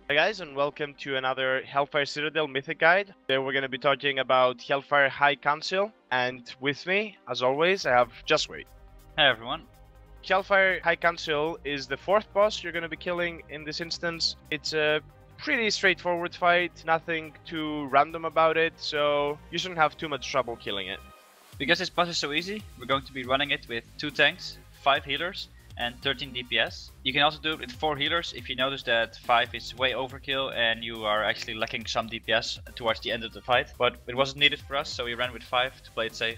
Hi guys, and welcome to another Hellfire Citadel Mythic guide. Today we're going to be talking about Hellfire High Council, and with me, as always, I have Just Wait. Hey everyone. Hellfire High Council is the fourth boss you're going to be killing in this instance. It's a pretty straightforward fight, nothing too random about it, so you shouldn't have too much trouble killing it. Because this boss is so easy, we're going to be running it with 2 tanks, 5 healers, and 13 DPS. You can also do it with 4 healers if you notice that 5 is way overkill and you are actually lacking some DPS towards the end of the fight. But it wasn't needed for us, so we ran with 5 to play it safe.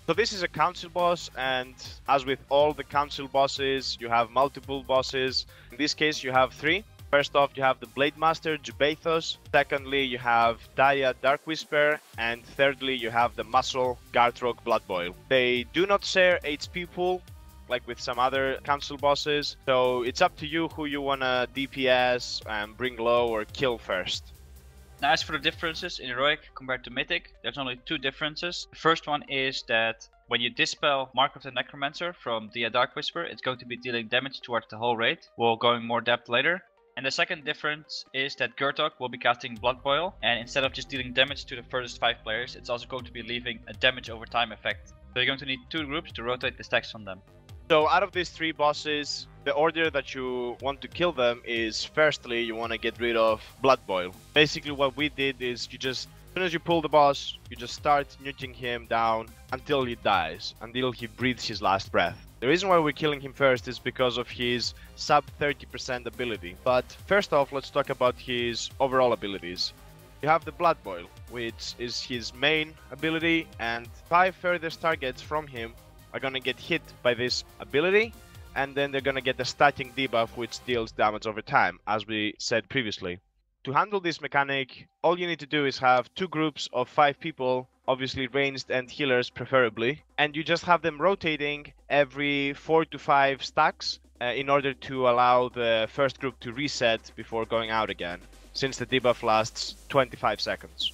So this is a council boss, and as with all the council bosses, you have multiple bosses. In this case, you have 3. First off, you have the Blade Master, Jubathos. Secondly, you have Dia, Dark Whisper. And thirdly, you have the Muscle, Gartrog, Bloodboil. They do not share HP pool, like with some other council bosses. So it's up to you who you wanna DPS and bring low or kill first. Now as for the differences in Heroic compared to Mythic, there's only 2 differences. The first one is that when you dispel Mark of the Necromancer from Dia Dark Whisper, it's going to be dealing damage towards the whole raid. We'll go in more depth later. And the second difference is that Gurtok will be casting Blood Boil, and instead of just dealing damage to the furthest 5 players, it's also going to be leaving a damage over time effect. So you're going to need 2 groups to rotate the stacks on them. So out of these 3 bosses, the order that you want to kill them is, firstly, you want to get rid of Blood Boil. Basically what we did is as soon as you pull the boss, you just start nuking him down until he dies, until he breathes his last breath. The reason why we're killing him first is because of his sub 30% ability. But first off, let's talk about his overall abilities. You have the Blood Boil, which is his main ability, and 5 furthest targets from him are gonna get hit by this ability, and then they're gonna get the stacking debuff, which deals damage over time, as we said previously. To handle this mechanic, all you need to do is have 2 groups of 5 people, obviously ranged and healers preferably, and you just have them rotating every 4 to 5 stacks in order to allow the first group to reset before going out again, since the debuff lasts 25 seconds.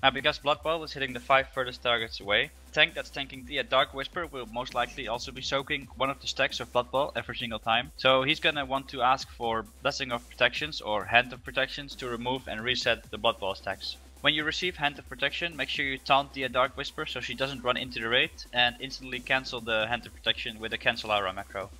Now because Blood Boil is hitting the 5 furthest targets away, the tank that's tanking Dia Dark Whisper will most likely also be soaking one of the stacks of Blood Boil every single time. So he's gonna want to ask for Blessing of Protections or Hand of Protections to remove and reset the Blood Boil stacks. When you receive Hand of Protection, make sure you taunt Dia Dark Whisper so she doesn't run into the raid, and instantly cancel the Hand of Protection with a Cancel Aura macro.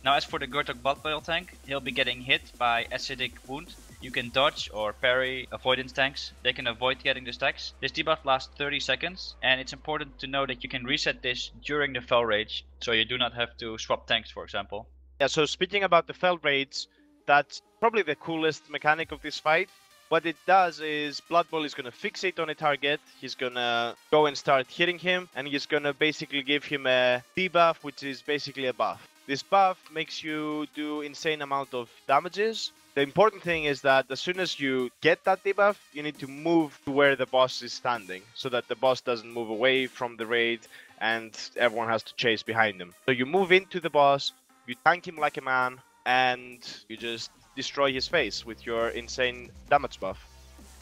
Now as for the Gurtok Blood Boil tank, he'll be getting hit by Acidic Wound. You can dodge or parry avoidance tanks. They can avoid getting the stacks. This debuff lasts 30 seconds, and it's important to know that you can reset this during the Fel Rage, so you do not have to swap tanks, for example. Yeah, so speaking about the Fel Rage, that's probably the coolest mechanic of this fight. What it does is Blood Boil is gonna fixate on a target, he's gonna go and start hitting him, and he's gonna basically give him a debuff, which is basically a buff. This buff makes you do insane amount of damages. The important thing is that as soon as you get that debuff, you need to move to where the boss is standing, so that the boss doesn't move away from the raid and everyone has to chase behind him. So you move into the boss, you tank him like a man, and you just destroy his face with your insane damage buff.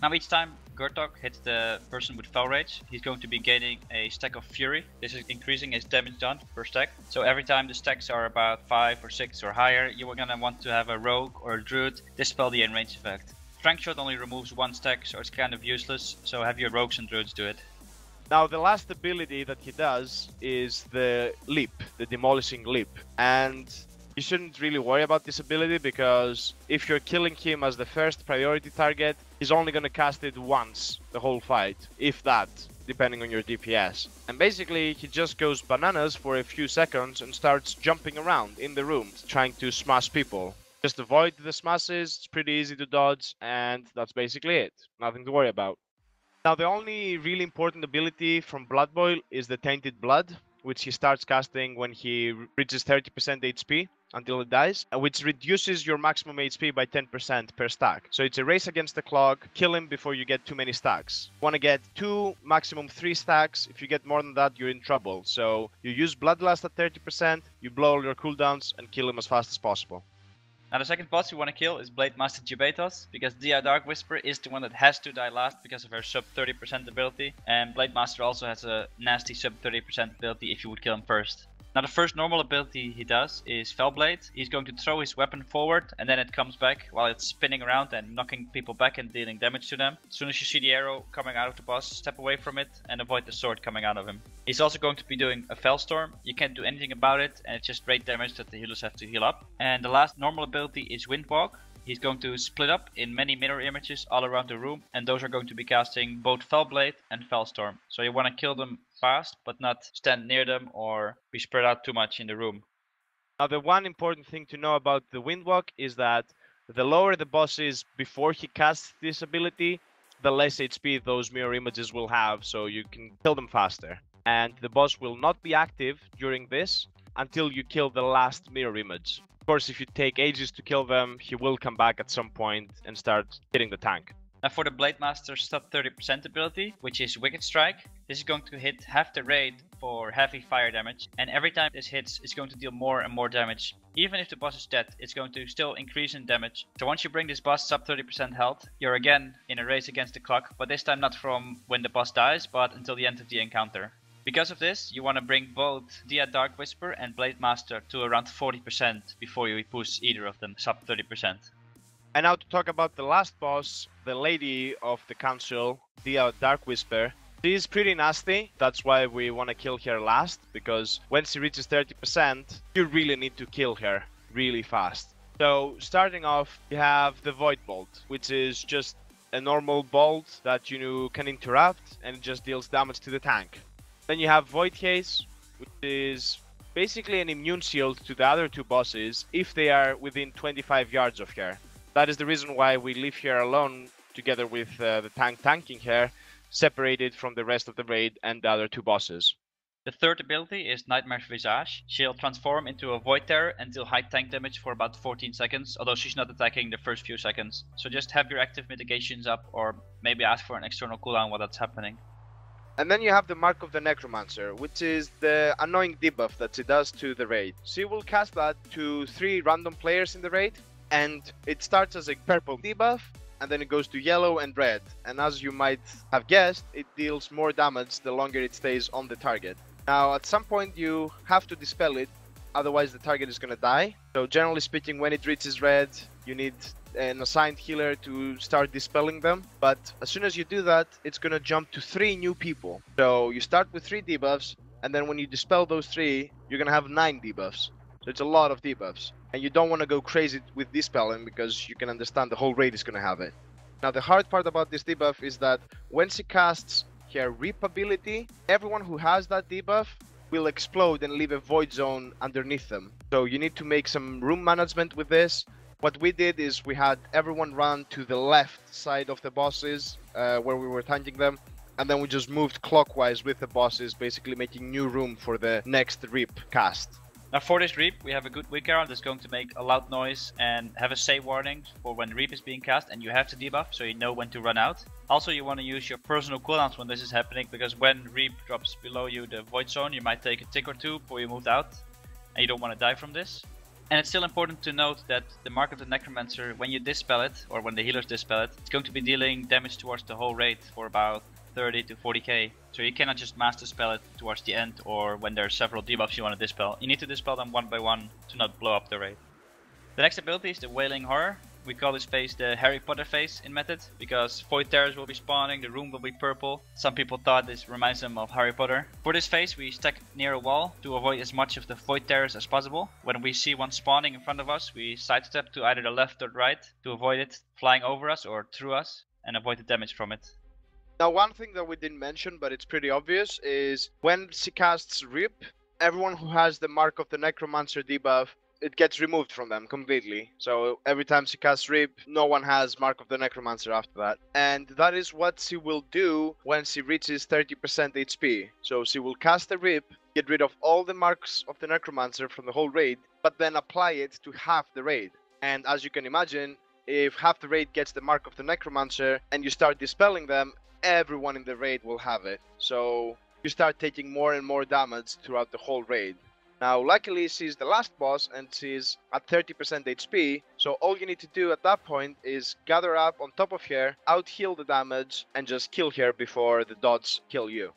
Now each time Gurtok hits the person with Fel Rage, he's going to be gaining a stack of Fury. This is increasing his damage done per stack. So every time the stacks are about 5 or 6 or higher, you are gonna want to have a Rogue or a Druid dispel the enrage effect. Strength Shot only removes 1 stack, so it's kind of useless, so have your Rogues and Druids do it. Now the last ability that he does is the Leap, the Demolishing Leap. And you shouldn't really worry about this ability, because if you're killing him as the first priority target, he's only gonna cast it once the whole fight, if that, depending on your DPS. And basically he just goes bananas for a few seconds and starts jumping around in the room, trying to smash people. Just avoid the smashes, it's pretty easy to dodge, and that's basically it. Nothing to worry about. Now the only really important ability from Blood Boil is the Tainted Blood, which he starts casting when he reaches 30% HP until it dies, which reduces your maximum HP by 10% per stack. So it's a race against the clock, kill him before you get too many stacks. You want to get 2, maximum 3 stacks. If you get more than that, you're in trouble. So you use Bloodlust at 30%, you blow all your cooldowns and kill him as fast as possible. Now the second boss you want to kill is Blade Master Jubathos, because Dia Dark Whisper is the one that has to die last because of her sub 30% ability, and Blade Master also has a nasty sub 30% ability if you would kill him first. Now the first normal ability he does is Fellblade. He's going to throw his weapon forward and then it comes back while it's spinning around and knocking people back and dealing damage to them. As soon as you see the arrow coming out of the boss, step away from it and avoid the sword coming out of him. He's also going to be doing a Fellstorm. You can't do anything about it and it's just rate damage that the healers have to heal up. And the last normal ability is Windwalk. He's going to split up in many mirror images all around the room, and those are going to be casting both Fellblade and Fellstorm. So you want to kill them fast, but not stand near them or be spread out too much in the room. Now, the one important thing to know about the Windwalk is that the lower the boss is before he casts this ability, the less HP those mirror images will have, so you can kill them faster. And the boss will not be active during this until you kill the last mirror image. Of course, if you take ages to kill them, he will come back at some point and start hitting the tank. Now for the Blade Master's sub 30% ability, which is Wicked Strike, this is going to hit half the raid for heavy fire damage, and every time this hits, it's going to deal more and more damage. Even if the boss is dead, it's going to still increase in damage. So once you bring this boss sub 30% health, you're again in a race against the clock, but this time not from when the boss dies, but until the end of the encounter. Because of this, you want to bring both Dia Dark Whisper and Blade Master to around 40% before you push either of them sub 30%. And now to talk about the last boss, the lady of the council, Dia Dark Whisper. She is pretty nasty, that's why we want to kill her last, because when she reaches 30%, you really need to kill her really fast. So starting off, you have the Void Bolt, which is just a normal bolt that you can interrupt and it just deals damage to the tank. Then you have Void Case, which is basically an immune shield to the other two bosses if they are within 25 yards of her. That is the reason why we leave her alone together with the tank tanking her, separated from the rest of the raid and the other two bosses. The third ability is Nightmare's Visage. She'll transform into a Void Terror and deal high tank damage for about 14 seconds, although she's not attacking the first few seconds. So just have your active mitigations up or maybe ask for an external cooldown while that's happening. And then you have the Mark of the Necromancer, which is the annoying debuff that she does to the raid. She will cast that to 3 random players in the raid, and it starts as a purple debuff, and then it goes to yellow and red. And as you might have guessed, it deals more damage the longer it stays on the target. Now, at some point you have to dispel it, otherwise the target is gonna die. So generally speaking, when it reaches red, you need an assigned healer to start dispelling them, but as soon as you do that, it's gonna jump to 3 new people. So you start with 3 debuffs, and then when you dispel those 3, you're gonna have 9 debuffs. So it's a lot of debuffs, and you don't want to go crazy with dispelling because you can understand the whole raid is gonna have it. Now the hard part about this debuff is that when she casts her Rip ability, everyone who has that debuff will explode and leave a void zone underneath them. So you need to make some room management with this. What we did is we had everyone run to the left side of the bosses where we were tanking them, and then we just moved clockwise with the bosses, basically making new room for the next Reap cast. Now for this Reap, we have a good weak arrow that's going to make a loud noise and have a save warning for when Reap is being cast, and you have to debuff so you know when to run out. Also, you want to use your personal cooldowns when this is happening, because when Reap drops below you the void zone, you might take a tick or two before you moved out, and you don't want to die from this. And it's still important to note that the Mark of the Necromancer, when you dispel it, or when the healers dispel it, it's going to be dealing damage towards the whole raid for about 30 to 40k. So you cannot just master spell it towards the end or when there are several debuffs you want to dispel. You need to dispel them one by one to not blow up the raid. The next ability is the Wailing Horror. We call this phase the Harry Potter phase in Method, because Void Terrors will be spawning, the room will be purple. Some people thought this reminds them of Harry Potter. For this phase we stack near a wall to avoid as much of the Void Terrors as possible. When we see one spawning in front of us, we sidestep to either the left or right to avoid it flying over us or through us and avoid the damage from it. Now, one thing that we didn't mention, but it's pretty obvious, is when she casts Rip, everyone who has the Mark of the Necromancer debuff, it gets removed from them completely. So every time she casts Rip, no one has Mark of the Necromancer after that. And that is what she will do when she reaches 30% HP. So she will cast a Rip, get rid of all the Marks of the Necromancer from the whole raid, but then apply it to half the raid. And as you can imagine, if half the raid gets the Mark of the Necromancer and you start dispelling them, everyone in the raid will have it. So you start taking more and more damage throughout the whole raid. Now, luckily, she's the last boss and she's at 30% HP, so all you need to do at that point is gather up on top of her, out-heal the damage, and just kill her before the dots kill you.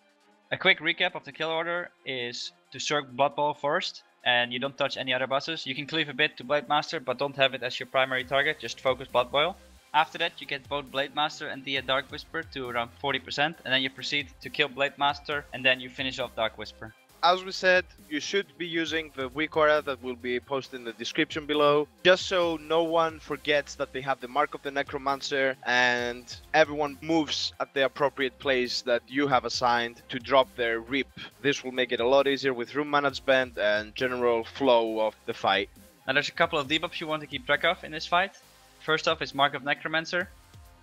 A quick recap of the kill order is to Cirque Blood Bowl first, and you don't touch any other bosses. You can cleave a bit to Blade Master, but don't have it as your primary target, just focus Blood Boil. After that, you get both Blade Master and the Dark Whisper to around 40%, and then you proceed to kill Blade Master, and then you finish off Dark Whisper. As we said, you should be using the weak aura that will be posted in the description below, just so no one forgets that they have the Mark of the Necromancer and everyone moves at the appropriate place that you have assigned to drop their rip. This will make it a lot easier with room management and general flow of the fight. Now there's a couple of debuffs you want to keep track of in this fight. First off is Mark of Necromancer.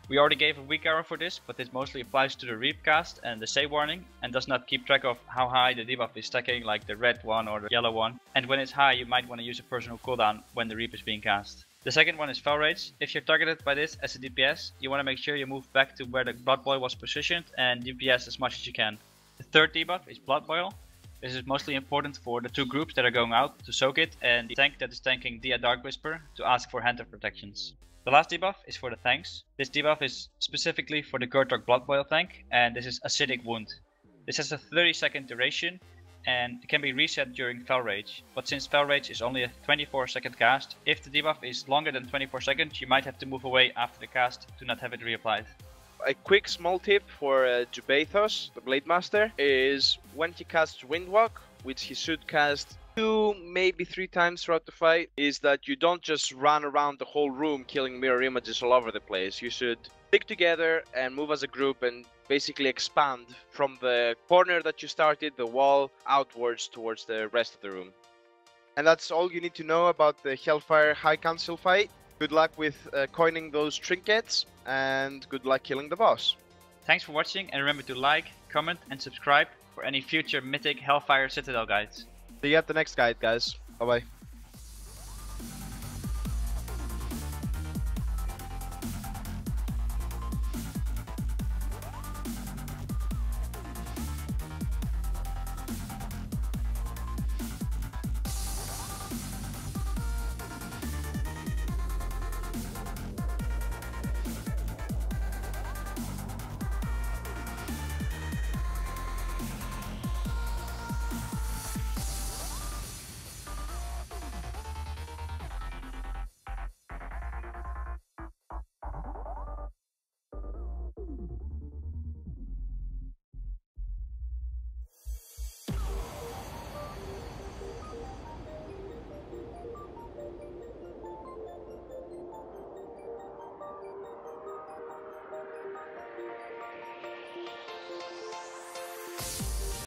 We already gave a weak arrow for this, but this mostly applies to the Reap cast and the save warning, and does not keep track of how high the debuff is stacking, like the red one or the yellow one. And when it's high, you might want to use a personal cooldown when the Reap is being cast. The second one is Fel Rage. If you're targeted by this as a DPS, you want to make sure you move back to where the Blood Boil was positioned and DPS as much as you can. The third debuff is Blood Boil. This is mostly important for the two groups that are going out to soak it, and the tank that is tanking Dia Dark Whisper to ask for hand of protections. The last debuff is for the tanks. This debuff is specifically for the Gurtok Blood Boil tank, and this is Acidic Wound. This has a 30-second duration and it can be reset during Fel Rage, but since Fel Rage is only a 24-second cast, if the debuff is longer than 24 seconds, you might have to move away after the cast to not have it reapplied. A quick small tip for Jubathos, the Blade Master, is when he casts Windwalk, which he should cast 2, maybe 3 times throughout the fight, is that you don't just run around the whole room killing mirror images all over the place. You should stick together and move as a group and basically expand from the corner that you started, the wall, outwards towards the rest of the room. And that's all you need to know about the Hellfire High Council fight. Good luck with coining those trinkets, and good luck killing the boss. Thanks for watching, and remember to like, comment and subscribe for any future Mythic Hellfire Citadel guides. See you at the next guide, guys. Bye bye.